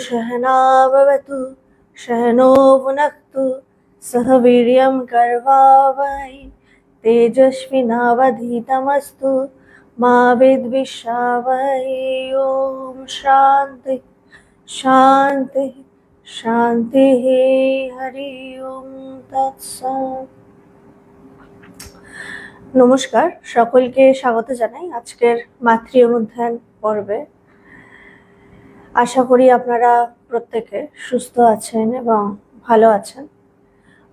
सहना भवतु सहनो भुनक्तु सह वीर्यं कर्वावहै तेजस्विनावधीतमस्तु मा विद्विषावहै। ओम शांति शांति शांति। हरि ओम तत्सत्। नमस्कार, सकलके स्वागत জানাই আজকের মাতৃ অনুধ্যান পর্বে। আশা করি আপনারা প্রত্যেকে সুস্থ আছেন এবং ভালো আছেন।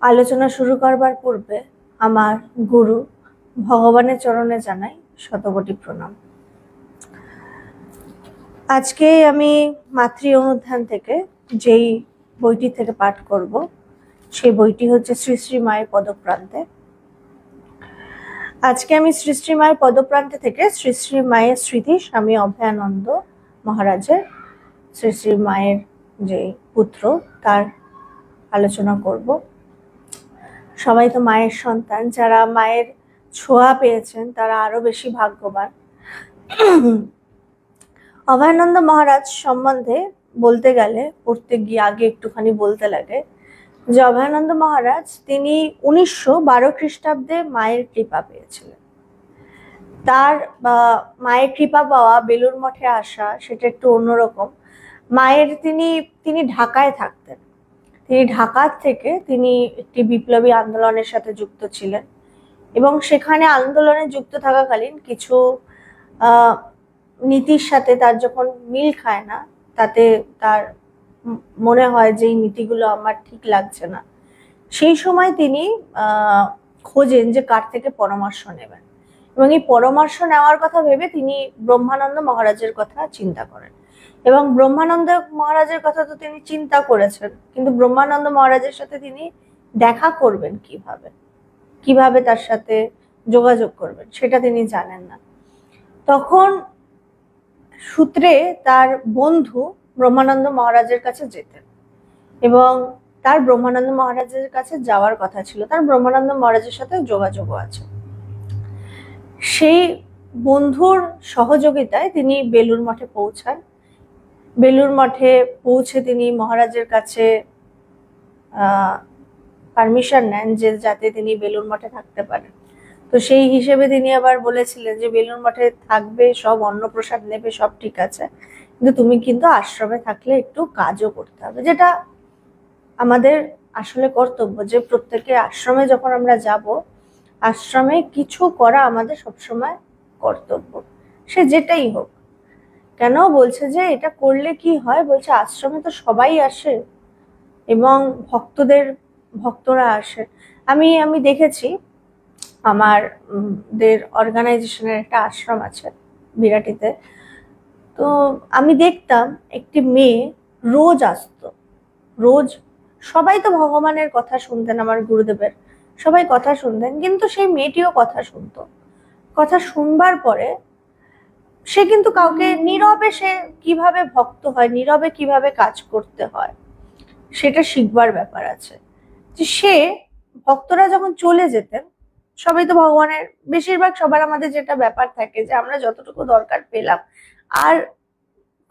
আলোচনা শুরু করবার পূর্বে আমার গুরু ভগবানের চরণে জানাই শতকোটি প্রণাম। আজকে আমি মাতৃ অনুধ্যান থেকে যেই বইটি থেকে পাঠ করব সেই বইটি হচ্ছে শ্রী শ্রী মায়ের পদপ্রান্তে। আজকে আমি শ্রী শ্রী মায়ের পদপ্রান্তে থেকে শ্রী শ্রী মায়ের স্মৃতি স্বামী অভয়ানন্দ মহারাজের, শ্রী শ্রী মায়ের যে পুত্র, তার আলোচনা করব। সবাই তো মায়ের সন্তান, যারা মায়ের ছোঁয়া পেয়েছেন তারা আরো বেশি ভাগ্যবান। অভয়ানন্দ মহারাজ সম্বন্ধে বলতে গেলে, পড়তে গিয়ে আগে একটুখানি বলতে লাগে যে অভয়ানন্দ মহারাজ তিনি 1912 খ্রিস্টাব্দে মায়ের কৃপা পেয়েছিলেন। তার মায়ের কৃপা পাওয়া, বেলুড় মঠে আসা, সেটা একটু অন্যরকম। মায়ের তিনি ঢাকায় থাকতেন। তিনি ঢাকার থেকে তিনি একটি বিপ্লবী আন্দোলনের সাথে যুক্ত ছিলেন এবং সেখানে আন্দোলনে যুক্ত থাকাকালীন কিছু নীতির সাথে তার যখন মিল খায় না, তাতে তার মনে হয় যে এই নীতিগুলো আমার ঠিক লাগছে না, সেই সময় তিনি খোঁজেন যে কার থেকে পরামর্শ নেবেন এবং এই পরামর্শ নেওয়ার কথা ভেবে তিনি ব্রহ্মানন্দ মহারাজের কথা চিন্তা করেন। এবং ব্রহ্মানন্দ মহারাজের কথা তো তিনি চিন্তা করেছেন, কিন্তু ব্রহ্মানন্দ মহারাজের সাথে তিনি দেখা করবেন কিভাবে তার সাথে যোগাযোগ করবেন সেটা তিনি জানেন না। তখন সূত্রে তার বন্ধু ব্রহ্মানন্দ মহারাজের কাছে যেতেন এবং তার ব্রহ্মানন্দ মহারাজের কাছে যাওয়ার কথা ছিল, তার ব্রহ্মানন্দ মহারাজের সাথে যোগাযোগও আছে। সেই বন্ধুর সহযোগিতায় তিনি বেলুড় মঠে পৌঁছান। বেলুড় মঠে পৌঁছে তিনি মহারাজের কাছে পারমিশন নেন যে যাতে তিনি বেলুড় মঠে থাকতে পারেন। তো সেই হিসেবে তিনি আবার বলেছিলেন যে বেলুড় মঠে থাকবে, সব অন্নপ্রসাদ নেবে, সব ঠিক আছে, কিন্তু তুমি কিন্তু আশ্রমে থাকলে একটু কাজও করতে হবে, যেটা আমাদের আসলে কর্তব্য। যে প্রত্যেকে আশ্রমে যখন আমরা যাব, আশ্রমে কিছু করা আমাদের সবসময় কর্তব্য, সে যেটাই হোক কেন। বলছে যে এটা করলে কি হয়, বলছে আশ্রমে তো সবাই আসে এবং ভক্তরা আসে। আমি দেখেছি, আমাদের অর্গানাইজেশনের একটা আশ্রম আছে বিরাটিতে। তো আমি দেখতাম একটি মেয়ে রোজ আসতো, রোজ। সবাই তো ভগবানের কথা শুনতেন, আমার গুরুদেবের সবাই কথা শুনতেন, কিন্তু সেই মেয়েটিও কথা শুনতো। কথা শুনবার পরে সে কিন্তু কাউকে, নীরবে সে কিভাবে ভক্ত হয়, নীরবে কিভাবে কাজ করতে হয়, সেটা শিখবার ব্যাপার আছে। যে সে ভক্তরা যখন চলে যেতেন, সবাই তো ভগবানের, বেশিরভাগ সবার আমাদের যেটা ব্যাপার থাকে যে আমরা যতটুকু দরকার পেলাম আর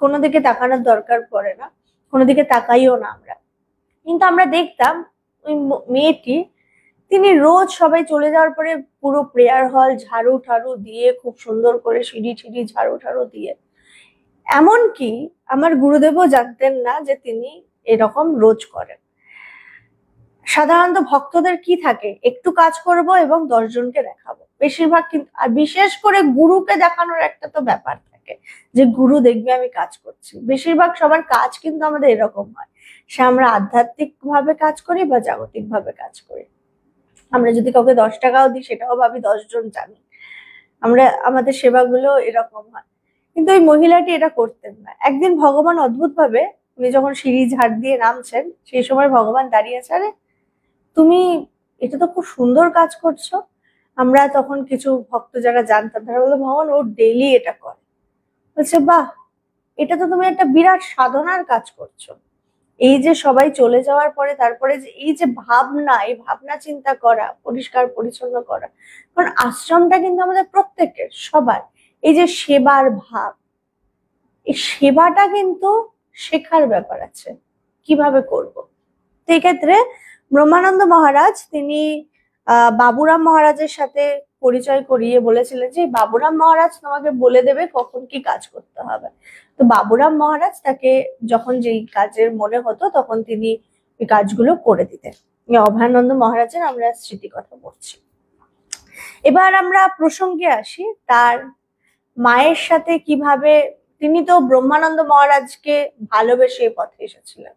কোনো দিকে তাকানোর দরকার পড়ে না, কোনো দিকে তাকাইও না আমরা। কিন্তু আমরা দেখতাম ওই মেয়েটি, তিনি রোজ সবাই চলে যাওয়ার পরে পুরো প্রেয়ার হল ঝাড়ু ঠাড়ু দিয়ে, খুব সুন্দর করে সিঁড়ি ঝাড়ু ঠাড়ু দিয়ে, এমনকি আমার গুরুদেবও জানতেন না যে তিনি এরকম রোজ করেন। সাধারণত ভক্তদের কি থাকে, একটু কাজ করব এবং 10 জনকে দেখাবো, বেশিরভাগ। কিন্তু আর বিশেষ করে গুরুকে দেখানোর একটা তো ব্যাপার থাকে যে গুরু দেখবে আমি কাজ করছি। বেশিরভাগ সবার কাজ কিন্তু আমাদের এরকম হয়, সে আমরা আধ্যাত্মিক ভাবে কাজ করি বা জাগতিক ভাবে কাজ করি। আমরা যদি কাউকে 10 টাকাও দিই, সেটাও ভাবি 10 জন জানি। আমাদের সেবাগুলো এরকম হয়। কিন্তু ওই মহিলাটি এটা করতেন না। একদিন ভগবান অদ্ভুত ভাবে, উনি যখন সিঁড়ি ঝাড় দিয়ে নামছেন, সেই সময় ভগবান দাঁড়িয়ে আছে, আরে তুমি এটা তো খুব সুন্দর কাজ করছো। আমরা তখন কিছু ভক্ত যারা জানতাম তারা বললো, ভগবান ও ডেইলি এটা করে। বলছে, বাহ, এটা তো তুমি একটা বিরাট সাধনার কাজ করছো। এই যে সবাই চলে যাওয়ার পরে তারপরে যে এই যে ভাবনা, এই ভাবনা চিন্তা করা, পরিষ্কার পরিচ্ছন্ন করা, কারণ আশ্রমটা কিন্তু আমাদের প্রত্যেকের, সবার। এই যে সেবার ভাব, এই সেবাটা কিন্তু শেখার ব্যাপার আছে, কিভাবে করব। তো এক্ষেত্রে ব্রহ্মানন্দ মহারাজ তিনি বাবুরাম মহারাজের সাথে পরিচয় করিয়ে বলেছিলেন যে বাবুরাম মহারাজ তোমাকে বলে দেবে কখন কি কাজ করতে হবে। তো বাবুরাম মহারাজ তাকে যখন যেই কাজের মনে হতো তখন তিনি এই কাজগুলো করে দিতেন। অভয়ানন্দ মহারাজের আমরা স্মৃতি কথা বলছি। এবার আমরা প্রসঙ্গে আসি তার মায়ের সাথে কিভাবে তিনি তো ব্রহ্মানন্দ মহারাজকে ভালোবেসে এই পথে এসেছিলেন।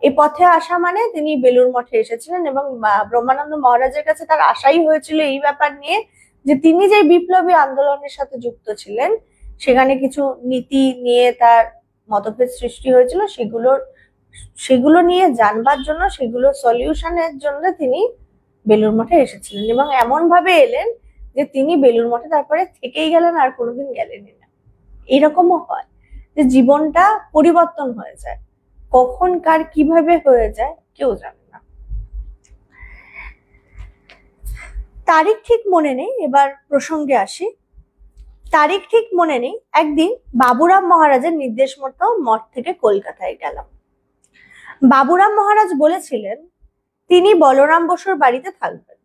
এই পথে আসা মানে তিনি বেলুড় মঠে এসেছিলেন এবং ব্রহ্মানন্দ মহারাজের কাছে তার আশাই হয়েছিল এই ব্যাপার নিয়ে যে তিনি যে বিপ্লবী আন্দোলনের সাথে যুক্ত ছিলেন সেখানে কিছু নীতি নিয়ে তার মতভেদ সৃষ্টি হয়েছিল, সেগুলো নিয়ে জানবার জন্য, সেগুলোর সলিউশনের জন্য তিনি বেলুড় মঠে এসেছিলেন এবং এমন ভাবে এলেন যে তিনি বেলুড় মঠে তারপরে থেকেই গেলেন, আর কোনোদিন গেলেনই না। এরকমও হয় যে জীবনটা পরিবর্তন হয়ে যায়, কখন কার কিভাবে হয়ে যায় কেউ জানে না। তারিখ ঠিক মনে নেই, এবার প্রসঙ্গে আসি। তারিখ ঠিক মনে নেই, একদিন বাবুরাম মহারাজের নির্দেশ মতো মঠ থেকে কলকাতায় গেলাম। বাবুরাম মহারাজ বলেছিলেন তিনি বলরাম বসুর বাড়িতে থাকবেন।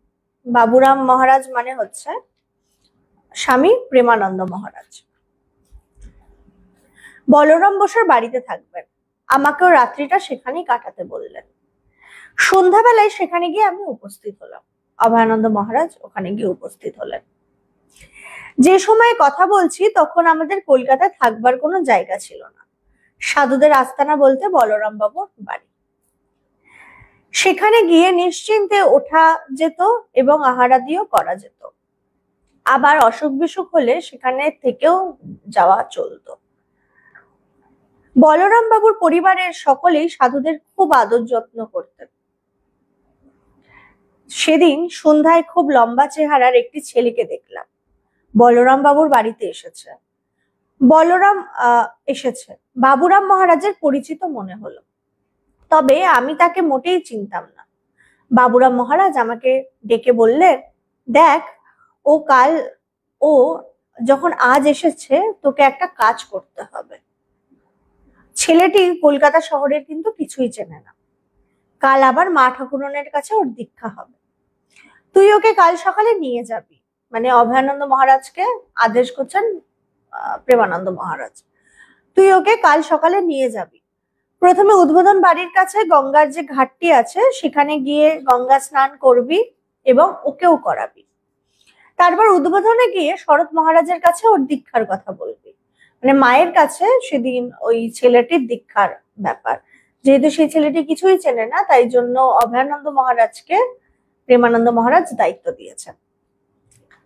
বাবুরাম মহারাজ মানে হচ্ছে স্বামী প্রেমানন্দ মহারাজ। বলরাম বসুর বাড়িতে থাকবেন, আমাকেও রাত্রিটা সেখানেই কাটাতে বললেন। সন্ধ্যাবেলায় সেখানে গিয়ে আমি উপস্থিত হলাম। অভয়ানন্দ মহারাজ ওখানে গিয়ে উপস্থিত হলেন। যে সময়ে কথা বলছি তখন আমাদের কলকাতায় থাকবার কোনো জায়গা ছিল না। সাধুদের আস্তানা বলতে বলরাম বাবুর বাড়ি। সেখানে গিয়ে নিশ্চিন্তে ওঠা যেত এবং আহারাদিও করা যেত। আবার অসুখ বিসুখ হলে সেখানে থেকেও যাওয়া চলতো। বলরাম বাবুর পরিবারের সকলেই সাধুদের খুব আদর যত্ন করতেন। সেদিন সন্ধ্যায় খুব লম্বা চেহারার একটি ছেলেকে দেখলাম বলরাম বাবুর বাড়িতে এসেছে। বাবুরাম মহারাজের পরিচিত মনে হলো, তবে আমি তাকে মোটেই চিনতাম না। বাবুরাম মহারাজ আমাকে ডেকে বললেন, দেখ ও যখন আজ এসেছে তোকে একটা কাজ করতে হবে। ছেলেটি কলকাতা শহরের কিন্তু কিছুই চেনে না। কাল আবার মা ঠাকুরনের কাছে ওর দীক্ষা হবে। তুই ওকে কাল সকালে নিয়ে যাবি। মানে অভয়ানন্দ মহারাজকে আদেশ করছেন প্রেমানন্দ মহারাজ, তুই ওকে কাল সকালে নিয়ে যাবি। প্রথমে উদ্বোধন বাড়ির কাছে গঙ্গার যে ঘাটটি আছে সেখানে গিয়ে গঙ্গা স্নান করবি এবং ওকেও করাবি। তারপর উদ্বোধনে গিয়ে শরৎ মহারাজের কাছে ওর দীক্ষার কথা বলবি। মানে মায়ের কাছে সেদিন ওই ছেলেটির দীক্ষার ব্যাপার, যেহেতু সেই ছেলেটি কিছুই চেনে না তাই জন্য অভয়ানন্দ মহারাজকে প্রেমানন্দ মহারাজ দায়িত্ব দিয়েছেন।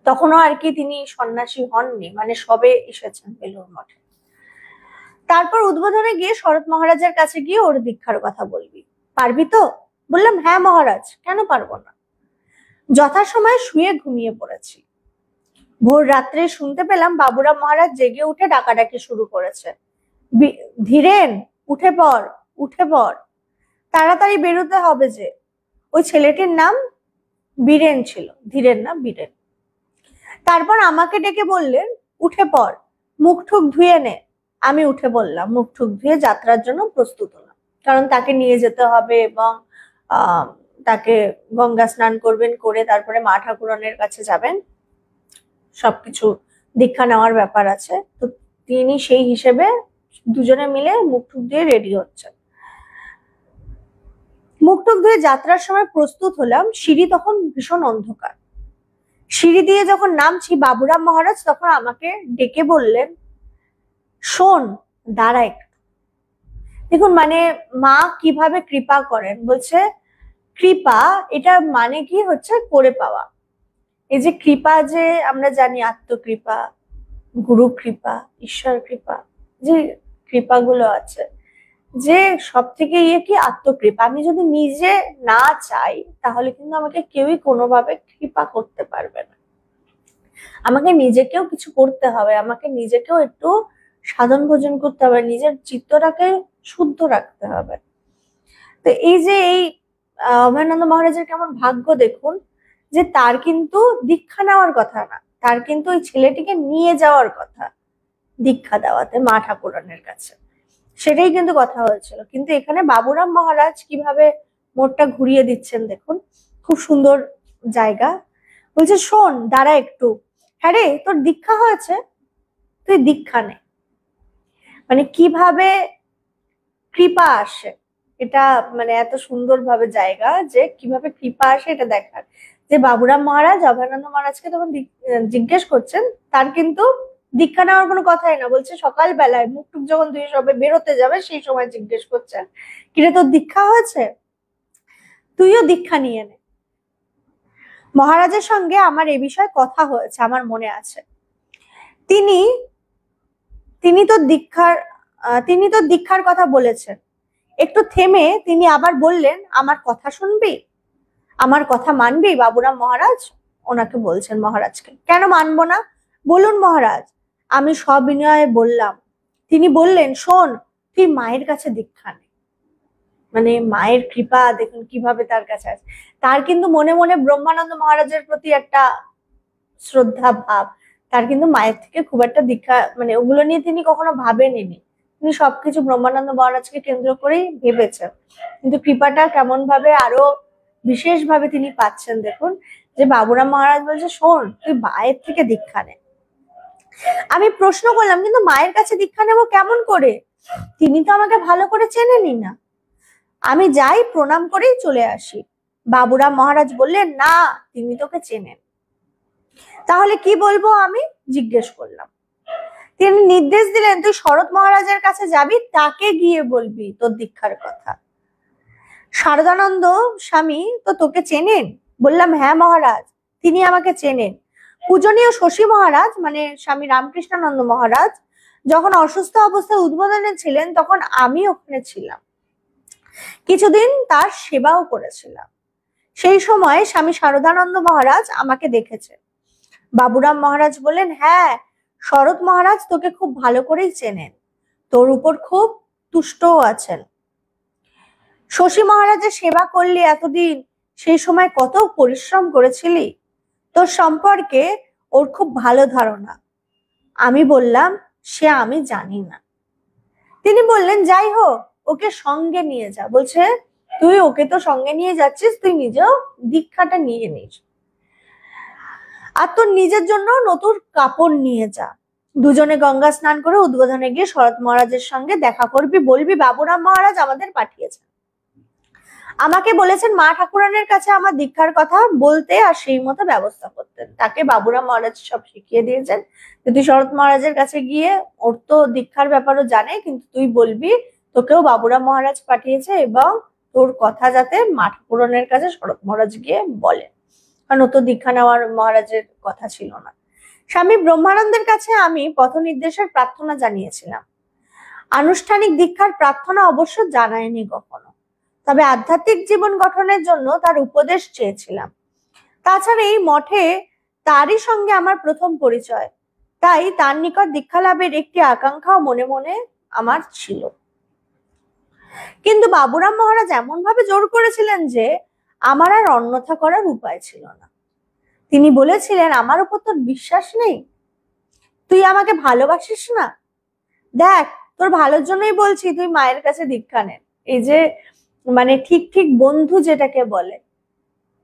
তখনও আর কি তিনি সন্ন্যাসী হননি, মানে সবে এসেছেন বেলুড় মঠে। তারপর উদ্বোধনে গিয়ে শরৎ মহারাজের কাছে গিয়ে ওর দীক্ষার কথা বলবি। পারবি তো? বললাম, হ্যাঁ মহারাজ, কেন পারবো না। যথাসময়ে শুয়ে ঘুমিয়ে পড়েছি। ভোর রাত্রে শুনতে পেলাম বাবুরাম মহারাজ জেগে উঠে ডাকাডাকি শুরু করেছে, ধীরেন উঠে পড়, উঠে পড়, তাড়াতাড়ি বেরোতে হবে যে। ওই ছেলেটির নাম বীরেন ছিল, ধীরেন না বীরেন। তারপর আমাকে ডেকে বললেন, উঠে পড়, মুখ ঠুক ধুয়ে নে। আমি উঠে বললাম, মুখ ঠুক ধুয়ে যাত্রার জন্য প্রস্তুত হলাম, কারণ তাকে নিয়ে যেতে হবে এবং তাকে গঙ্গা স্নান করবেন, করে তারপরে মা ঠাকুরনের কাছে যাবেন, সবকিছু দীক্ষা নেওয়ার ব্যাপার আছে। তো তিনি সেই হিসেবে দুজনে মিলে মুখ ঠুক দিয়ে রেডি হচ্ছেন। মুখ টুক ধুয়ে যাত্রার সময় প্রস্তুত হলাম। সিঁড়ি তখন ভীষণ অন্ধকার। সিঁড়ি দিয়ে যখন নামছি বাবুরাম মহারাজ তখন আমাকে ডেকে বললেন, শোন, দাঁড়া একটু। দেখুন মানে মা কিভাবে কৃপা করেন। বলছে কৃপা এটা মানে কি হচ্ছে করে পাওয়া। এই যে কৃপা যে আমরা জানি আত্মকৃপা, গুরু কৃপা, ঈশ্বর কৃপা, যে কৃপাগুলো আছে, যে সব থেকে কি আত্মকৃপা। আমি যদি নিজে না চাই তাহলে কিন্তু আমাকে কেউই কোনোভাবে কৃপা করতে পারবে না। আমাকে নিজেকেও কিছু করতে হবে, আমাকে নিজেকেও একটু সাধন ভোজন করতে হবে, নিজের চিত্তটাকে শুদ্ধ রাখতে হবে। তো এই যে এই অভয়ানন্দ মহারাজের কেমন ভাগ্য দেখুন, যে তার কিন্তু দীক্ষা নেওয়ার কথা না, তার কিন্তু ওই ছেলেটিকে নিয়ে যাওয়ার কথা দীক্ষা দেওয়াতে মা ঠাকুরানের কাছে। সেটাই কিন্তু কথা হয়েছিল। কিন্তু এখানে বাবুরাম মহারাজ কিভাবে মোড়টা ঘুরিয়ে দিচ্ছেন দেখুন, খুব সুন্দর জায়গা। বলছে শোন, দাঁড়া একটু, হ্যাঁ রে তোর দীক্ষা হয়েছে, তুই দীক্ষা নে। মানে কিভাবে কৃপা আসে, এটা মানে এত সুন্দর ভাবে জায়গা যে কিভাবে কৃপা আসে এটা দেখার। যে বাবুরাম মহারাজ অভয়ানন্দ মহারাজকে তখন জিজ্ঞেস করছেন, তার কিন্তু দীক্ষা নেওয়ার কোনো কথাই না। বলছে সকাল বেলায় মুখটুক যখন ধুয়ে সবে বেরোতে যাবে সেই সময় জিজ্ঞেস করছেন, কিরে তোর দীক্ষা হয়েছে, তুইও দীক্ষা নিয়ে নে। মহারাজের সঙ্গে আমার এ বিষয়ে কথা হয়েছে, আমার মনে আছে। তিনি তিনি তো দীক্ষার কথা বলেছেন। একটু থেমে তিনি আবার বললেন, আমার কথা শুনবি, আমার কথা মানবি? বাবুরাম মহারাজ ওনাকে বলছেন, মহারাজকে। কেন মানবো না, বলুন মহারাজ। আমি সবিনয়ে বললাম। তিনি বললেন, শোন, তুই মায়ের কাছে দীক্ষা নে। মানে মায়ের কৃপা দেখুন কিভাবে তার কাছে আছে। তার কিন্তু মনে মনে ব্রহ্মানন্দ মহারাজের প্রতি একটা শ্রদ্ধা ভাব। তার কিন্তু মায়ের থেকে খুব একটা দীক্ষা মানে ওগুলো নিয়ে তিনি কখনো ভাবেননি। তিনি সবকিছু ব্রহ্মানন্দ মহারাজকে কেন্দ্র করেই ভেবেছেন। কিন্তু কৃপাটা কেমন ভাবে আরো বিশেষ ভাবে তিনি পাচ্ছেন দেখুন। যে বাবুরাম মহারাজ বলছে, শোন, তুই মায়ের থেকে দীক্ষা নে। আমি প্রশ্ন করলাম, কিন্তু মায়ের কাছে দীক্ষা নেবো কেমন করে? তিনি তো আমাকে ভালো করে চেনেনই না। আমি যাই, প্রণাম করেই চলে আসি। বাবুরাম মহারাজ বললেন, না, তিনি তোকে চেনেন। তাহলে কি বলবো আমি, জিজ্ঞেস করলাম। তিনি নির্দেশ দিলেন, তুই শরৎ মহারাজের কাছে যাবি, তাকে গিয়ে বলবি তোর দীক্ষার কথা। শারদানন্দ স্বামী তো তোকে চেনেন? বললাম, হ্যাঁ মহারাজ, তিনি আমাকে চেনেন। পূজনীয় শশী মহারাজ মানে স্বামী রামকৃষ্ণানন্দ মহারাজ যখন অসুস্থ অবস্থায় উদ্বোধনে ছিলেন, তখন আমি ওখানে ছিলাম, কিছুদিন তার সেবাও করেছিলাম। সেই সময় স্বামী শারদানন্দ মহারাজ আমাকে দেখেছে। বাবুরাম মহারাজ বললেন, হ্যাঁ, শরৎ মহারাজ তোকে খুব ভালো করেই চেনেন, তোর উপর খুব তুষ্টও আছেন। শশী মহারাজের সেবা করলি এতদিন, সেই সময় কত পরিশ্রম করেছিলি, তোর সম্পর্কে ওর খুব ভালো ধারণা। আমি বললাম, সে আমি জানি না। তিনি বললেন, যাই হোক, ওকে সঙ্গে নিয়ে যা। বলছে, তুই ওকে তো সঙ্গে নিয়ে যাচ্ছিস, তুই নিজেও দীক্ষাটা নিয়ে নিস, আর তোর নিজের জন্য নতুন কাপড় নিয়ে যা। দুজনে গঙ্গা স্নান করে উদ্বোধনে গিয়ে শরৎ মহারাজের সঙ্গে দেখা করবি, বলবি বাবুরাম মহারাজ আমাদের পাঠিয়েছেন। আমাকে বলেছেন মা ঠাকুরানের কাছে আমার দীক্ষার কথা বলতে, আর সেই মতো ব্যবস্থা করতেন। তাকে বাবুরাম মহারাজ সব শিখিয়ে দিয়েছেন। তুই শরৎ মহারাজের কাছে গিয়ে, ওর তো দীক্ষার ব্যাপারও জানে, কিন্তু তুই বলবি তোকেও বাবুরাম মহারাজ পাঠিয়েছে, এবং তোর কথা যাতে মা ঠাকুরানের কাছে শরৎ মহারাজ গিয়ে বলেন, কারণ ও তো দীক্ষা নেওয়ার মহারাজের কথা ছিল না। স্বামী ব্রহ্মানন্দের কাছে আমি পথ নির্দেশের প্রার্থনা জানিয়েছিলাম। আনুষ্ঠানিক দীক্ষার প্রার্থনা অবশ্য জানায়নি কখনো, তবে আধ্যাত্মিক জীবন গঠনের জন্য তার উপদেশ চেয়েছিলাম। তাছাড়া এই মঠে তারই সঙ্গে আমার প্রথম পরিচয়, তাই তার নিকট দীক্ষা লাভের একটি আকাঙ্ক্ষাও মনে মনে আমার ছিল। কিন্তু বাবুরাম মহারাজ এমন ভাবে জোর করেছিলেন যে আমার আর অন্যথা করার উপায় ছিল না। তিনি বলেছিলেন, আমার উপর তোর বিশ্বাস নেই? তুই আমাকে ভালোবাসিস না? দেখ, তোর ভালোর জন্যই বলছি, তুই মায়ের কাছে দীক্ষা নেন। এই যে মানে ঠিক ঠিক বন্ধু যেটাকে বলে,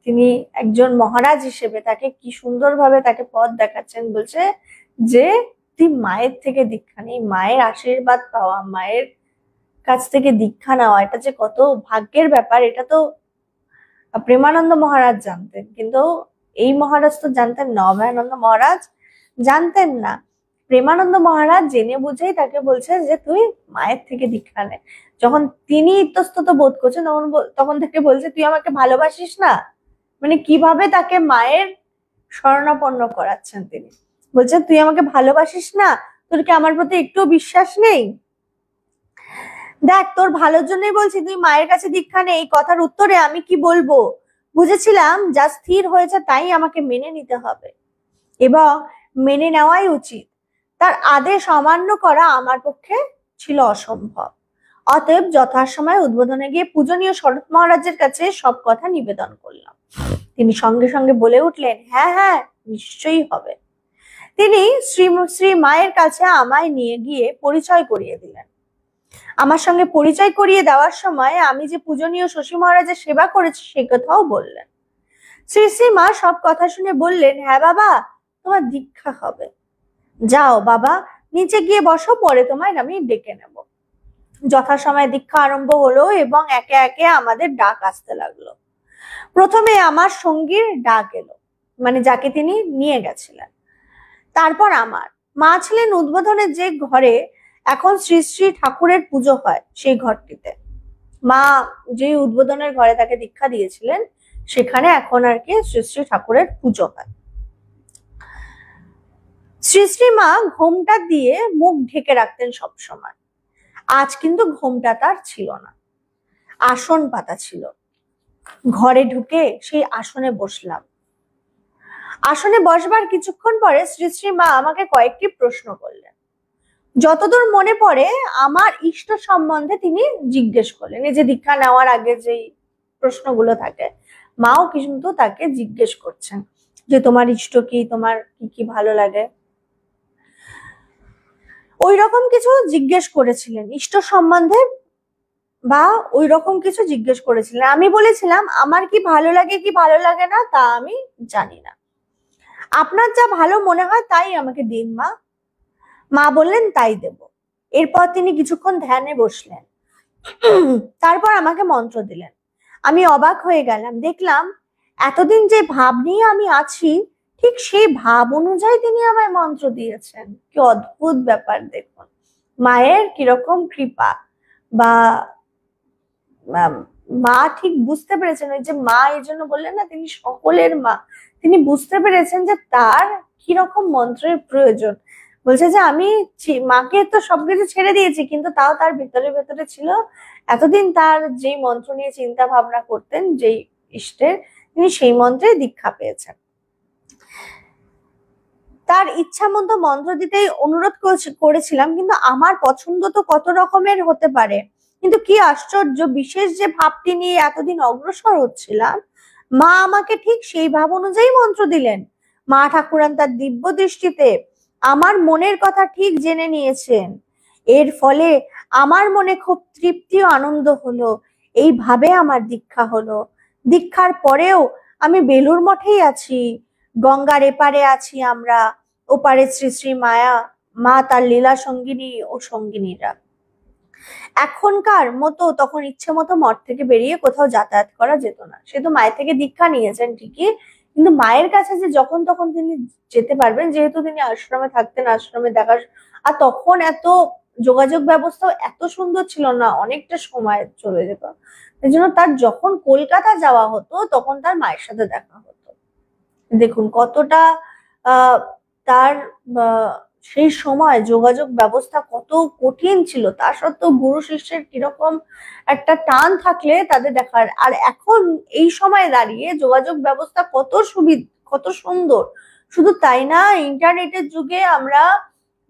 তিনি একজন মহারাজ হিসেবে তাকে কি সুন্দরভাবে তাকে পথ দেখাচ্ছেন। বলছে যে তুই মায়ের থেকে দীক্ষা নেই, মায়ের আশীর্বাদ পাওয়া, মায়ের কাছ থেকে দীক্ষা নেওয়া, এটা যে কত ভাগ্যের ব্যাপার, এটা তো প্রেমানন্দ মহারাজ জানতেন, কিন্তু এই মহারাজ তো জানতেন না, অভয়ানন্দ মহারাজ জানতেন না। প্রেমানন্দ মহারাজ জেনে বুঝেই তাকে বলছে যে তুই মায়ের থেকে দীক্ষা নে। যখন তিনি ইতস্তত বোধ করছেন, তখন থেকে বলছে, তুই আমাকে ভালোবাসিস না? মানে কিভাবে তাকে মায়ের শরণাপন্ন করাচ্ছেন তিনি। বলছেন, তুই আমাকে ভালোবাসিস না? তোর কি আমার প্রতি একটু বিশ্বাস নেই? দেখ, তোর ভালোর জন্যই বলছি, তুই মায়ের কাছে দীক্ষা নে। এই কথার উত্তরে আমি কি বলবো? বুঝেছিলাম যা স্থির হয়েছে তাই আমাকে মেনে নিতে হবে, এবং মেনে নেওয়াই উচিত। তার আদেশ অমান্য করা আমার পক্ষে ছিল অসম্ভব। অতএব যথাসময়ে উদ্বোধনে গিয়ে পূজনীয় শরৎ মহারাজের কাছে সব কথা নিবেদন করলাম। তিনি সঙ্গে সঙ্গে বলে উঠলেন, হ্যাঁ হ্যাঁ, নিশ্চয়ই হবে। তিনি শ্রী মায়ের কাছে আমায় নিয়ে গিয়ে পরিচয় করিয়ে দিলেন। আমার সঙ্গে পরিচয় করিয়ে দেওয়ার সময় আমি যে পূজনীয় শশী মহারাজের সেবা করেছি সে কথাও বললেন। শ্রী শ্রী মা সব কথা শুনে বললেন, হ্যাঁ বাবা, তোমার দীক্ষা হবে, যাও বাবা নিচে গিয়ে বসো, পরে তোমায় আমি ডেকে নেব। যথাসময়ে দীক্ষা আরম্ভ হলো এবং একে একে আমাদের ডাক আসতে লাগলো। প্রথমে আমার সঙ্গীর ডাক এলো, মানে যাকে তিনি নিয়ে গেছিলেন। তারপর আমার মা ছিলেন উদ্বোধনের যে ঘরে এখন শ্রী শ্রী ঠাকুরের পুজো হয় সেই ঘরটিতে। মা যে উদ্বোধনের ঘরে তাকে দীক্ষা দিয়েছিলেন সেখানে এখন আর কি শ্রী শ্রী ঠাকুরের পুজো হয়। শ্রী শ্রী মা ঘোমটা দিয়ে মুখ ঢেকে রাখতেন সব সময়। আজ কিন্তু ঘোমটা তার ছিল না, আসন পাতা ছিল। ঘরে ঢুকে সেই আসনে বসলাম। আসনে বসবার কিছুক্ষণ পরে শ্রী শ্রী মা আমাকে কয়েকটি প্রশ্ন করলেন। যতদূর মনে পড়ে আমার ইষ্ট সম্বন্ধে তিনি জিজ্ঞেস করলেন। এই যে দীক্ষা নেওয়ার আগে যেই প্রশ্নগুলো থাকে, মাও কিন্তু তাকে জিজ্ঞেস করছেন যে তোমার ইষ্ট কি, তোমার কি কি ভালো লাগে, ওই রকম কিছু জিজ্ঞেস করেছিলেন ইষ্ট সম্বন্ধে, বা ওই রকম কিছু জিজ্ঞেস করেছিলেন। আমি বলেছিলাম আমার কি ভালো লাগে কি ভালো লাগে না তা আমি জানি না, আপনার যা ভালো মনে হয় তাই আমাকে দিন মা। মা বললেন তাই দেব। এরপর তিনি কিছুক্ষণ ধ্যানে বসলেন, তারপর আমাকে মন্ত্র দিলেন। আমি অবাক হয়ে গেলাম, দেখলাম এতদিন যে ভাব নিয়ে আমি আছি ঠিক সেই ভাব অনুযায়ী তিনি আমায় মন্ত্র দিয়েছেন। কি অদ্ভুত ব্যাপার দেখুন, মায়ের কিরকম কৃপা, বা মা ঠিক বুঝতে পেরেছেন, ওই যে মা এই জন্য বললেন না তিনি সকলের মা, তিনি বুঝতে পেরেছেন যে তার কিরকম মন্ত্রের প্রয়োজন। বলছে যে আমি মাকে তো সবকিছু ছেড়ে দিয়েছি, কিন্তু তাও তার ভেতরে ভেতরে ছিল এতদিন তার যেই মন্ত্র নিয়ে চিন্তা ভাবনা করতেন যেই ইষ্টের, তিনি সেই মন্ত্রে দীক্ষা পেয়েছেন। তার ইচ্ছা মতো মন্ত্র দিতেই অনুরোধ করেছিলাম, কিন্তু আমার পছন্দ তো কত রকমের হতে পারে, কিন্তু কি আশ্চর্য, বিশেষ যে ভাবটি নিয়ে এতদিন অগ্রসর হচ্ছিলাম মা আমাকে ঠিক সেই ভাব অনুযায়ী মন্ত্র দিলেন। মা ঠাকুরান তার দিব্য দৃষ্টিতে আমার মনের কথা ঠিক জেনে নিয়েছেন। এর ফলে আমার মনে খুব তৃপ্তি ও আনন্দ হলো। এইভাবে আমার দীক্ষা হলো। দীক্ষার পরেও আমি বেলুর মঠেই আছি, গঙ্গার এপারে আছি আমরা, ওপারে শ্রী শ্রী মায়া, মা তার লীলা সঙ্গিনী ও সঙ্গিনীরা। এখনকার মতো তখন ইচ্ছে মতো মঠ থেকে বেরিয়ে কোথাও যাতায়াত করা যেত না। সে তো মায়ের থেকে দীক্ষা নিয়েছেন ঠিকই, কিন্তু মায়ের কাছে যে যখন তখন তিনি যেতে পারবেন, যেহেতু তিনি আশ্রমে থাকতেন, আশ্রমে দেখা, আর তখন এত যোগাযোগ ব্যবস্থাও এত সুন্দর ছিল না, অনেকটা সময় চলে যেত। এই জন্য তার যখন কলকাতা যাওয়া হতো তখন তার মায়ের সাথে দেখা হতো। দেখুন কতটা তার সেই সময় যোগাযোগ ব্যবস্থা কত কঠিন ছিল, তা সত্ত্বেও গুরু শিষ্যের কিরকম একটা টান থাকলে তাদের দেখার। আর এখন এই সময় দাঁড়িয়ে যোগাযোগ ব্যবস্থা কত সুন্দর। শুধু তাই না, ইন্টারনেটের যুগে আমরা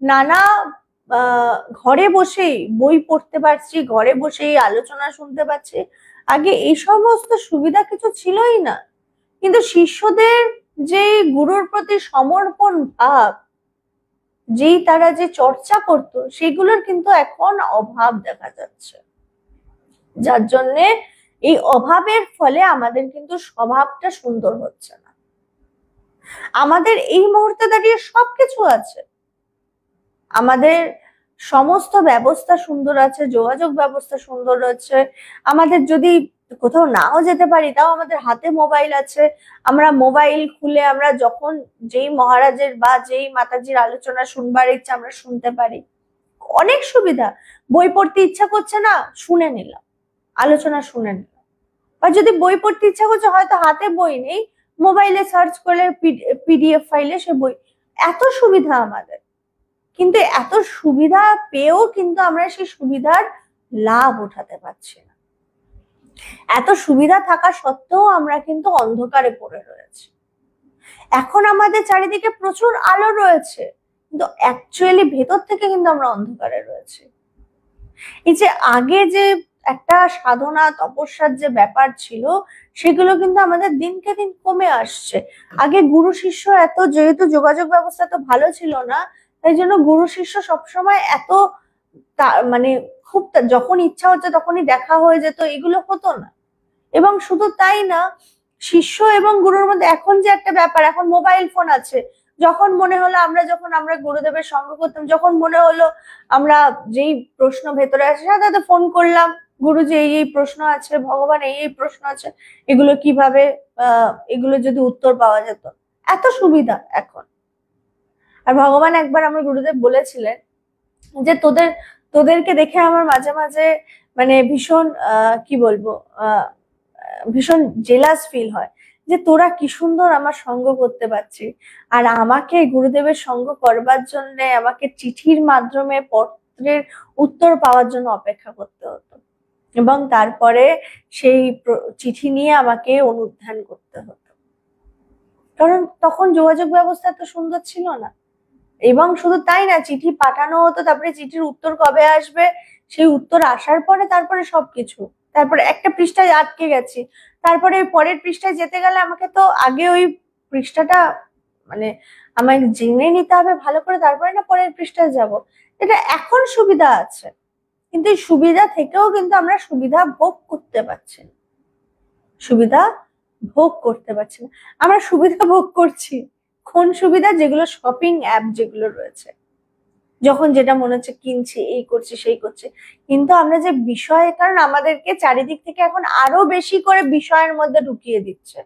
নানা ঘরে বসেই বই পড়তে পারছি, ঘরে বসেই আলোচনা শুনতে পাচ্ছি। আগে এই সমস্ত সুবিধা কিছু ছিলই না, কিন্তু শিষ্যদের যে গুরুর প্রতি সমর্পণ ভাব, যেই তারা যে চর্চা করত, সেগুলোর কিন্তু এখন অভাব দেখা যাচ্ছে। যার জন্য এই অভাবের ফলে আমাদের কিন্তু স্বভাবটা সুন্দর হচ্ছে না। আমাদের এই মুহূর্তে দাঁড়িয়ে সবকিছু আছে, আমাদের সমস্ত ব্যবস্থা সুন্দর আছে, যোগাযোগ ব্যবস্থা সুন্দর আছে। আমাদের যদি কোথাও নাও যেতে পারি তাও আমাদের হাতে মোবাইল আছে, আমরা মোবাইল খুলে আমরা যখন যেই মহারাজের বা যেই মাতাজির আলোচনা শুনবার ইচ্ছা আমরা শুনতে পারি। অনেক সুবিধা। বই পড়তে ইচ্ছা করছে না, শুনে নিলাম, আলোচনা শুনে নিলাম। বা যদি বই পড়তে ইচ্ছা করছে, হয়তো হাতে বই নেই, মোবাইলে সার্চ করলে পিডিএফ ফাইলে সে বই, এত সুবিধা আমাদের। কিন্তু এত সুবিধা পেয়েও কিন্তু আমরা সেই সুবিধার লাভ উঠাতে পারছি না। এত সুবিধা থাকা সত্ত্বেও আমরা কিন্তু অন্ধকারে পড়ে রয়েছি। এখন আমাদের চারিদিকে প্রচুর আলো রয়েছে, কিন্তু অ্যাকচুয়ালি ভেতর থেকে কিন্তু আমরা অন্ধকারে রয়েছি। এই যে আগে যে একটা সাধনা তপস্যার যে ব্যাপার ছিল, সেগুলো কিন্তু আমাদের দিনকে দিন কমে আসছে। আগে গুরু শিষ্য এত, যেহেতু যোগাযোগ ব্যবস্থা তো ভালো ছিল না, তাই জন্য গুরু শিষ্য সবসময় এত মানে খুব যখন ইচ্ছা হচ্ছে তখনই দেখা হয়ে যেত, এগুলো হতো না। এবং শুধু তাই না, শিষ্য এবং গুরুর মধ্যে এখন যে একটা ব্যাপার, এখন মোবাইল ফোন আছে, যখন মনে হলো আমরা গুরুদেবের সঙ্গ করতাম, যখন মনে হলো আমরা যেই প্রশ্ন ভেতরে আছে সাথে ফোন করলাম, গুরুজি এই প্রশ্ন আছে, ভগবান এই প্রশ্ন আছে, এগুলো কিভাবে এগুলো যদি উত্তর পাওয়া যেত, এত সুবিধা এখন। আর ভগবান একবার আমার গুরুদেব বলেছিলেন যে তোদেরকে দেখে আমার মাঝে মাঝে মানে ভীষণ কি বলবো, ভীষণ জেলাস ফিল হয় যে তোরা কি সুন্দর আমার সঙ্গ করতে পারছিস। আর আমাকে গুরুদেবের সঙ্গ করবার জন্য আমাকে চিঠির মাধ্যমে পত্রের উত্তর পাওয়ার জন্য অপেক্ষা করতে হতো, এবং তারপরে সেই চিঠি নিয়ে আমাকে অনুধ্যান করতে হতো, কারণ তখন যোগাযোগ ব্যবস্থা এত সুন্দর ছিল না। এবং শুধু তাই না, চিঠি পাঠানো হতো, তারপরে চিঠির উত্তর কবে আসবে, সেই উত্তর আসার পরে তারপরে সবকিছু, তারপরে একটা পৃষ্ঠায় আটকে গেছি, তারপরে পরের পৃষ্ঠায় যেতে গেলে আমাকে তো আগে ওই পৃষ্ঠাটা মানে আমায় জেনে নিতে হবে ভালো করে, তারপরে না পরের পৃষ্ঠায় যাব। এটা এখন সুবিধা আছে, কিন্তু এই সুবিধা থেকেও কিন্তু আমরা সুবিধা ভোগ করতে পারছি না, সুবিধা ভোগ করতে পারছি না। আমরা সুবিধা ভোগ করছি কোন সুবিধা? যেগুলো শপিং অ্যাপ যেগুলো রয়েছে, যখন যেটা মনে হচ্ছে কিনছি, এই করছি সেই করছি। কিন্তু আমরা যে বিষয়, কারণ আমাদেরকে চারিদিক থেকে এখন আরো বেশি করে বিষয়ের মধ্যে ঢুকিয়ে দিচ্ছে,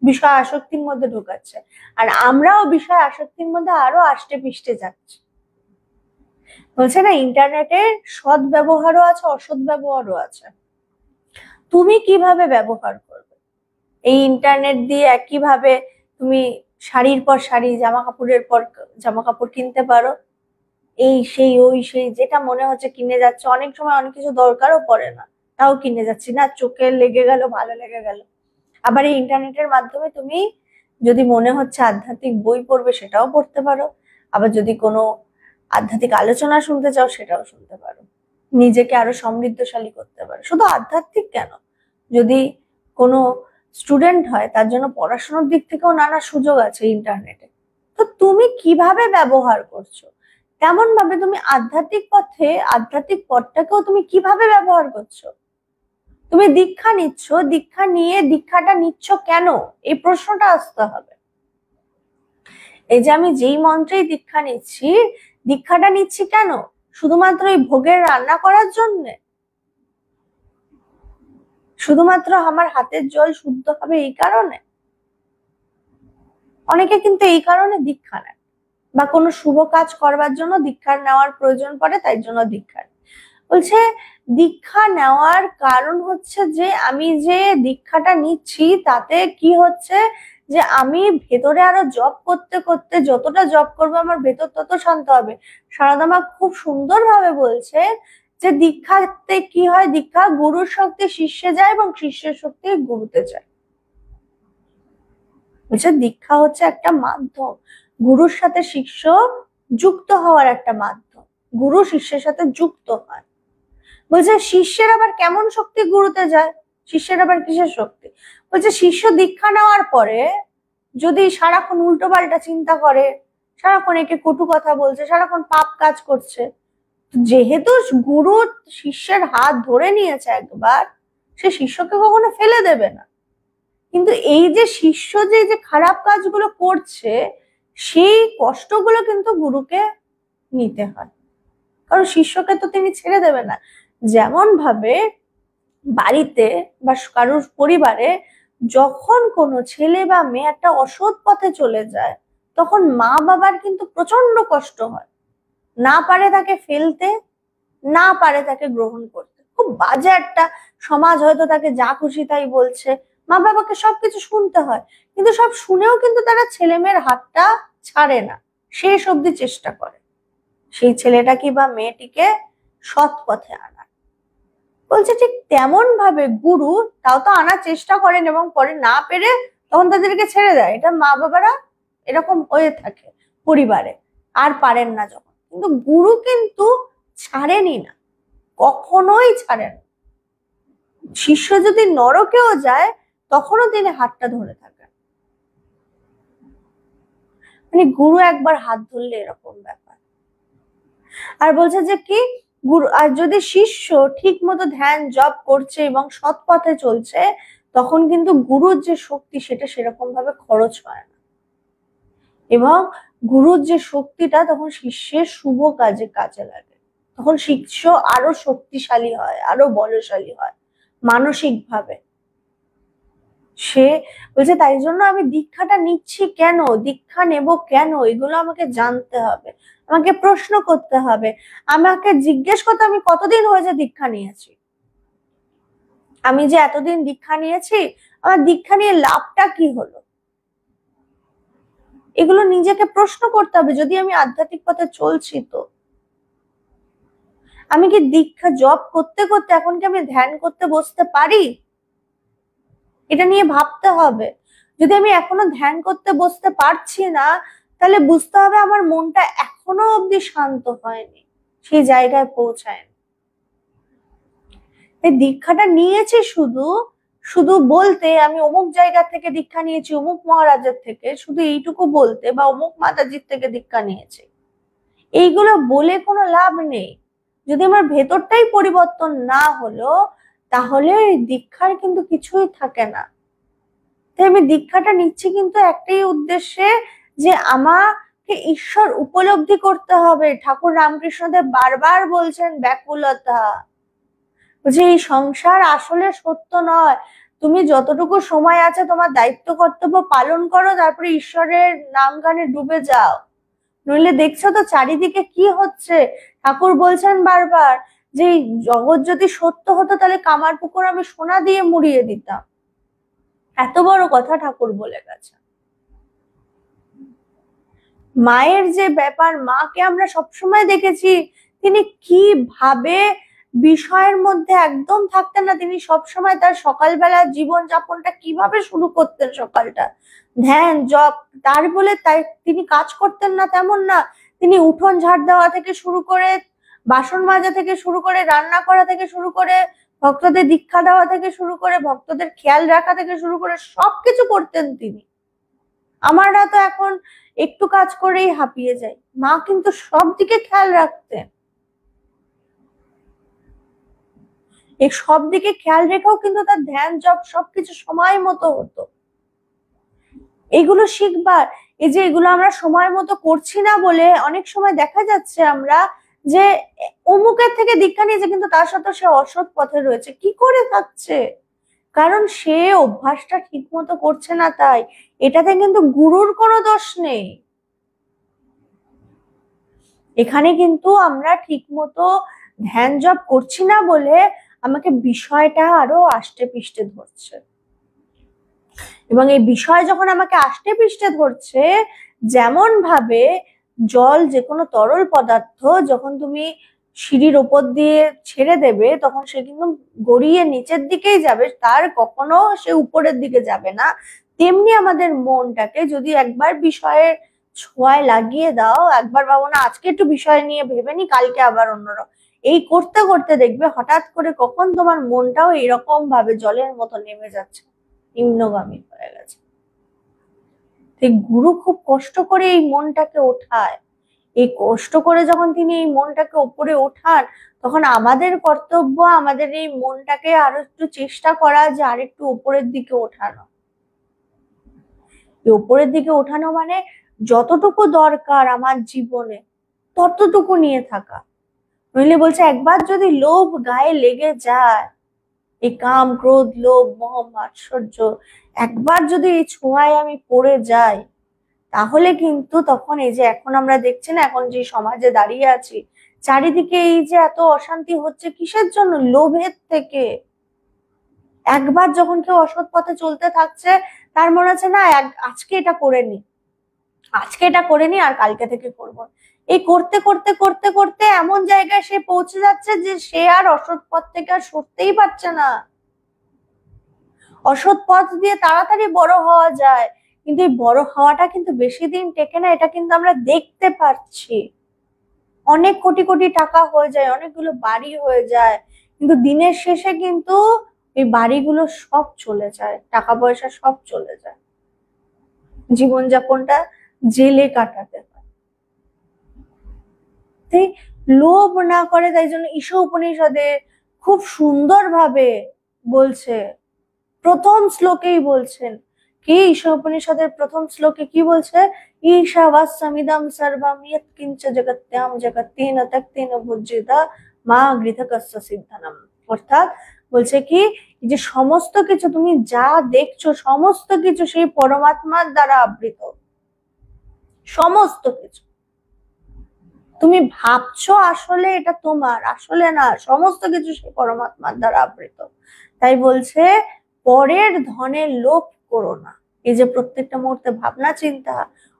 বিষয় আসক্তির মধ্যে ঢুকাচ্ছে, আর আমরাও বিষয় আসক্তির মধ্যে আরো আষ্টে পিষ্টে যাচ্ছি। বলছে না, ইন্টারনেটের সৎ ব্যবহারও আছে, অসৎ ব্যবহারও আছে। তুমি কিভাবে ব্যবহার করবে এই ইন্টারনেট দিয়ে? একইভাবে তুমি শাড়ির পর শাড়ি, জামা কাপড়ের পর জামা কাপড় কিনতে পারো, এই সেই ওই সেই যেটা মনে হচ্ছে কিনে যাচ্ছে, অনেক সময় অনেক কিছু দরকারও পড়ে না, তাও কিনে যাচ্ছি, না চোখে লেগে গেল, ভালো লেগে গেল। আবার এই ইন্টারনেটের মাধ্যমে তুমি যদি মনে হচ্ছে আধ্যাত্মিক বই পড়বে, সেটাও পড়তে পারো, আবার যদি কোনো আধ্যাত্মিক আলোচনা শুনতে চাও সেটাও শুনতে পারো, নিজেকে আরো সমৃদ্ধশালী করতে পারো। শুধু আধ্যাত্মিক কেন, যদি কোনো স্টুডেন্ট হয় তার জন্য পড়াশোনার দিক থেকেও নানা সুযোগ আছে ইন্টারনেটে। তো তুমি কিভাবে ব্যবহার করছো, তেমন ভাবে তুমি আধ্যাত্মিক পথে, আধ্যাত্মিক পথটাকেও তুমি কিভাবে ব্যবহার করছো। তুমি দীক্ষা নিচ্ছ, দীক্ষা নিয়ে দীক্ষাটা নিচ্ছ কেন, এই প্রশ্নটা আসতে হবে। এই যে আমি যেই মন্ত্রেই দীক্ষা নিচ্ছি, দীক্ষাটা নিচ্ছি কেন? শুধুমাত্র এই ভোগের রান্না করার জন্যে? শুধুমাত্র আমার হাতের জল শুদ্ধ হবে এই কারণে? অনেকে কিন্তু এই কারণে দীক্ষা নেয়, বা কোনো শুভ কাজ করবার জন্য দীক্ষা নেওয়ার প্রয়োজন পড়ে, তাই জন্য দীক্ষা নেয়। বলছে দীক্ষা নেওয়ার কারণ হচ্ছে যে আমি যে দীক্ষাটা নিচ্ছি তাতে কি হচ্ছে, যে আমি ভেতরে আরো জপ করতে করতে, যতটা জপ করবো আমার ভেতর তত শান্ত হবে। সারদা মা খুব সুন্দরভাবে বলছে যে দীক্ষাতে কি হয়, দীক্ষা গুরুর শক্তি শিষ্যে যায় এবং শিষ্যের শক্তি গুরুতে যায়। বলছে দীক্ষা হচ্ছে একটা মাধ্যম, গুরুর সাথে শিষ্য যুক্ত হওয়ার একটা মাধ্যম, গুরু শিষ্যের সাথে যুক্ত হয়। বলছে শিষ্যের আবার কেমন শক্তি গুরুতে যায়, শিষ্যের আবার কিসের শক্তি? বলছে শিষ্য দীক্ষা নেওয়ার পরে যদি সারাক্ষণ উল্টো পাল্টা চিন্তা করে, সারাক্ষণ একে কটু কথা বলছে, সারাক্ষণ পাপ কাজ করছে, যেহেতু গুরু শিষ্যের হাত ধরে নিয়েছে একবার, সে শিষ্যকে কখনো ফেলে দেবে না। কিন্তু এই যে শিষ্য যে খারাপ কাজগুলো করছে, সেই কষ্টগুলো কিন্তু গুরুকে নিতে হয়, কারণ শিষ্যকে তো তিনি ছেড়ে দেবে না। যেমন ভাবে বাড়িতে বা কারোর পরিবারে যখন কোনো ছেলে বা মেয়ে একটা অসৎ পথে চলে যায়, তখন মা বাবার কিন্তু প্রচন্ড কষ্ট হয়, না পারে তাকে ফেলতে, না পারে তাকে গ্রহণ করতে। খুব বাজে একটা সমাজ, হয়তো তাকে যা খুশি তাই বলছে, মা বাবাকে সবকিছু শুনতে হয়, কিন্তু সব শুনেও কিন্তু তারা ছেলে মেয়ের হাতটা ছাড়ে না, শেষ অবধি চেষ্টা করে সেই ছেলেটাকে বা মেয়েটিকে সৎ পথে আনা। বলছে ঠিক তেমন ভাবে গুরু তাও তো আনার চেষ্টা করেন, এবং পরে না পেরে তখন তাদেরকে ছেড়ে দেয়। এটা মা বাবারা এরকম হয়ে থাকে পরিবারে, আর পারেন না যখন, কিন্তু গুরু কিন্তু ছাড়েনি না, কখনোই ছাড়েন। শিষ্য যদি নরকেও যায় তখনও তিনি হাতটা ধরে থাকেন, মানে গুরু একবার হাত ধরলে এরকম ব্যাপার। আর বলছে যে কি, গুরু আর যদি শিষ্য ঠিক মতো ধ্যান জপ করছে এবং সৎ পথে চলছে, তখন কিন্তু গুরুর যে শক্তি সেটা সেরকম ভাবে খরচ হয় না, এবং গুরুর যে শক্তিটা তখন শিষ্যের শুভ কাজে কাজে লাগে। তখন শিষ্য আরো শক্তিশালী হয়, আরো বলশালী হয় মানসিক ভাবে। সে বলছে তাই জন্য আমি দীক্ষাটা নিচ্ছি কেন, দীক্ষা নেব কেন, এগুলো আমাকে জানতে হবে, আমাকে প্রশ্ন করতে হবে, আমাকে জিজ্ঞেস করতে আমি কতদিন হয়েছে দীক্ষা নিয়েছি, আমি যে এতদিন দীক্ষা নিয়েছি আমার দীক্ষা নিয়ে লাভটা কি হলো, এগুলো নিজেকে প্রশ্ন করতে হবে। যদি আমি আধ্যাত্মিক পথে চলছি, তো আমি কি দীক্ষা জপ করতে করতে এখন কি আমি ধ্যান করতে বসতে পারি, এটা নিয়ে ভাবতে হবে। যদি আমি এখনো ধ্যান করতে বসতে পারছি না, তাহলে বুঝতে হবে আমার মনটা এখনো অব্দি শান্ত হয়নি, সেই জায়গায় পৌঁছায়নি। এই দীক্ষাটা নিয়েছি শুধু শুধু বলতে, আমি অমুক জায়গা থেকে দীক্ষা নিয়েছি, অমুক মহারাজের থেকে, শুধু এইটুকু বলতে, বা অমুক মাতাজির থেকে দীক্ষা নিয়েছি, এইগুলো বলে কোনো লাভ নেই। যদি আমার ভেতরটাই পরিবর্তন না হলো, তাহলে দীক্ষার কিন্তু কিছুই থাকে না। তাই আমি দীক্ষাটা নিচ্ছি কিন্তু একটাই উদ্দেশ্যে, যে আমাকে ঈশ্বর উপলব্ধি করতে হবে। ঠাকুর রামকৃষ্ণদেব বারবার বলছেন ব্যাকুলতা, যে এই সংসার আসলে সত্য নয়, তুমি যতটুকু সময় আছে তোমার দায়িত্ব কর্তব্য পালন করো, তারপরে ঈশ্বরের নাম গানে ডুবে যাও, নইলে দেখছো তো চারিদিকে কি হচ্ছে। ঠাকুর বলছেন বারবার যে জগৎ যদি সত্য হতো তাহলে কামারপুকুর আমি সোনা দিয়ে মুড়িয়ে দিতাম, এত বড় কথা ঠাকুর বলে গেছে। মায়ের যে ব্যাপার, মাকে আমরা সবসময় দেখেছি তিনি কিভাবে বিষয়ের মধ্যে একদম থাকতেন না, তিনি সবসময় তার সকালবেলা জীবন যাপনটা কিভাবে শুরু করতেন, সকালটা ধ্যান জপ, তার বলে তাই তিনি কাজ করতেন না তেমন না। তিনি উঠোন ঝাড় দেওয়া থেকে শুরু করে, বাসন মাজা থেকে শুরু করে, রান্না করা থেকে শুরু করে, ভক্তদের দীক্ষা দেওয়া থেকে শুরু করে, ভক্তদের খেয়াল রাখা থেকে শুরু করে সবকিছু করতেন তিনি। আমরা তো এখন একটু কাজ করেই হাঁপিয়ে যাই, মা কিন্তু সব দিকে খেয়াল রাখতেন। এই সব দিকে খেয়াল রেখেও কিন্তু তার ধ্যান জপ সবকিছু সময় মতো হতো। এগুলো শিখবার, এই যে এগুলো আমরা সময় মতো করছি না বলে অনেক সময় দেখা যাচ্ছে আমরা যে অমুকের থেকে দীক্ষা নিয়েছে কিন্তু তার সাথে সে অসৎ পথে রয়েছে, কি করে থাকছে, কারণ সে অভ্যাসটা ঠিক মতো করছে না। তাই এটাতে কিন্তু গুরুর কোনো দোষ নেই। এখানে কিন্তু আমরা ঠিক মতো ধ্যান জপ করছি না বলে আমাকে বিষয়টা আরো আষ্টে পৃষ্ঠে ধরছে, এবং এই বিষয় যখন আমাকে আষ্টে পৃষ্ঠে ধরছে, যেমন ভাবে জল, যে কোনো তরল পদার্থ যখন তুমি সিঁড়ির ওপর দিয়ে ছেড়ে দেবে তখন সে কিন্তু গড়িয়ে নিচের দিকেই যাবে, তার কখনো সে উপরের দিকে যাবে না। তেমনি আমাদের মনটাকে যদি একবার বিষয়ের ছোঁয়ায় লাগিয়ে দাও, একবার ভাবো না আজকে একটু বিষয় নিয়ে ভেবে নি, কালকে আবার অন্যরকম, এই করতে করতে দেখবে হঠাৎ করে কখন তোমার মনটাও এরকম ভাবে জলের মতো নেমে যাচ্ছে, নিম্নগামী হয়ে গেছে। ঠিক গুরু খুব কষ্ট করে এই মনটাকে ওঠায়, এই কষ্ট করে যখন তিনি এই মনটাকে উপরে ওঠান, তখন আমাদের কর্তব্য আমাদের এই মনটাকে আরো একটু চেষ্টা করা, যে আরেকটু উপরের দিকে ওঠানো। এই উপরের দিকে ওঠানো মানে যতটুকু দরকার আমার জীবনে ততটুকু নিয়ে থাকা। নইলে বলছে একবার যদি লোভ গায়ে লেগে যায়, এই কাম ক্রোধ লোভ মোহ মাৎসর্য একবার যদি এই ছোঁয়ায় আমি পড়ে যাই, তাহলে কিন্তু তখন এই যে এখন আমরা দেখছি না, এখন যে সমাজে দাঁড়িয়ে আছি, চারিদিকে এই যে এত অশান্তি হচ্ছে, কিসের জন্য? লোভের থেকে। একবার যখন কেউ অসৎ পথে চলতে থাকছে, তার মনে হচ্ছে না আজকে এটা করে নি, আজকে এটা করে নি আর কালকে থেকে করবো। এই করতে করতে করতে করতে এমন জায়গায় সে পৌঁছে যাচ্ছে যে সে আর অসৎ পথ থেকে আর সরতেই পারছে না। অসৎ পথ দিয়ে তাড়াতাড়ি বড় হওয়া যায়, কিন্তু এই বড় হওয়াটা কিন্তু বেশি দিন টেকে না, এটা কিন্তু আমরা দেখতে পাচ্ছি। অনেক কোটি কোটি টাকা হয়ে যায়, অনেকগুলো বাড়ি হয়ে যায়, কিন্তু দিনের শেষে কিন্তু এই বাড়িগুলো সব চলে যায়, টাকা পয়সা সব চলে যায়, জীবনযাপনটা জেলে কাটাতে হয়। লোভ না করে। তাই জন্য ঈশ উপনিষদে খুব সুন্দরভাবে বলছে, প্রথম শ্লোকেই বলছেন কি, ঈশ উপনিষদের প্রথম শ্লোকে কি বলছে, ঈশাবাস্যমিদং সর্বম ইয়ৎকিঞ্চ জগত্যাম জগত্তেন তত্তেন বুজ্জিতা মা গৃহকস্য সিদ্ধানম। অর্থাৎ বলছে কি, যে সমস্ত কিছু তুমি যা দেখছো সমস্ত কিছু সেই পরমাত্মার দ্বারা আবৃত। সমস্ত কিছু তুমি ভাবছো আসলে এটা তোমার, আসলে না, সমস্ত কিছু সেই পরমাত্মার দ্বারা আবৃত। তাই বলছে পরের ধনের লোভ করো না। এই যে প্রত্যেকটা মুহূর্তে ভাবনা চিন্তা,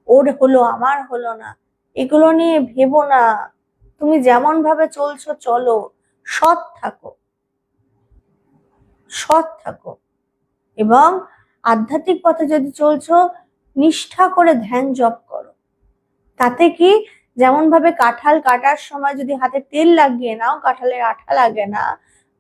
ওর হলো আমার হলো না, এগুলো নিয়ে ভেবো না। তুমি যেমন ভাবে চলছো চলো, সৎ থাকো, সৎ থাকো। এবং আধ্যাত্মিক পথে যদি চলছো, নিষ্ঠা করে ধ্যান জপ করো। তাতে কি, যেমন ভাবে কাঁঠাল কাটার সময় যদি হাতে তেল লাগিয়ে নাও কাঁঠালের আঠা লাগে না,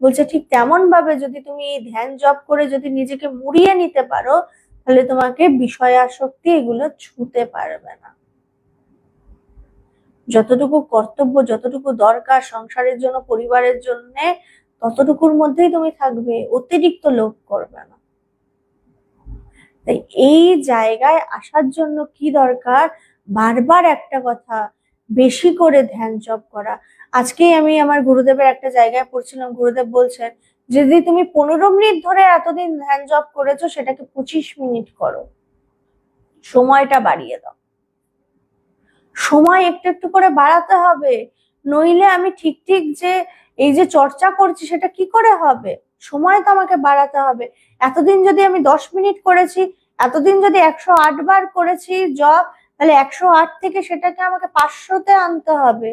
বলছে ঠিক তেমন ভাবে যদি তুমি এই ধ্যান জপ করে যদি নিজেকে মুড়িয়ে নিতে পারো, তাহলে তোমাকে বিষয়াসক্তি এগুলো ছুঁতে পারবে না। যতটুকু কর্তব্য, যতটুকু দরকার সংসারের জন্য, পরিবারের জন্য, ততটুকুর মধ্যেই তুমি থাকবে, অতিরিক্ত লোভ করবে না। তাই এই জায়গায় আসার জন্য কি দরকার, বারবার একটা কথা, বেশি করে ধ্যান জপ করা। আজকেই আমি আমার গুরুদেবের একটা জায়গায় পড়ছিলাম, গুরুদেব বলছেন যদি তুমি 15 মিনিট ধরে এতদিন ধ্যান জপ করেছো, সেটাকে 25 মিনিট করো, সময়টা বাড়িয়ে দাও। সময় একটু একটু করে বাড়াতে হবে, নইলে আমি ঠিক ঠিক যে এই যে চর্চা করছি সেটা কি করে হবে, সময় তো আমাকে বাড়াতে হবে। এতদিন যদি আমি 10 মিনিট করেছি, এতদিন যদি 108 বার করেছি জপ, তাহলে 108 থেকে সেটাকে আমাকে 500-তে আনতে হবে,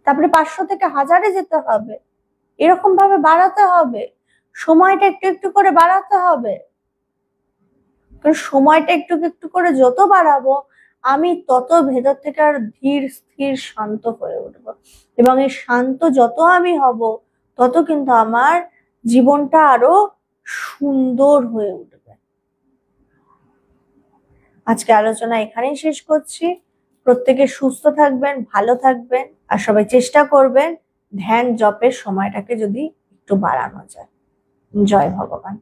তারপরে 500 থেকে 1000-এ যেতে হবে, এরকম ভাবে বাড়াতে হবে। সময়টা একটু একটু করে বাড়াতে হবে। কারণ সময়টা একটু একটু করে যত বাড়াবো, আমি তত ভেতর থেকে আর ধীর স্থির শান্ত হয়ে উঠবো। এবং এই শান্ত যত আমি হব, তত কিন্তু আমার জীবনটা আরো সুন্দর হয়ে উঠবে। আজকে আলোচনা এখানেই শেষ করছি। প্রত্যেকে সুস্থ থাকবেন, ভালো থাকবেন, আর সবাই চেষ্টা করবেন ধ্যান জপের সময়টাকে যদি একটু বাড়ানো যায়। জয় ভগবান।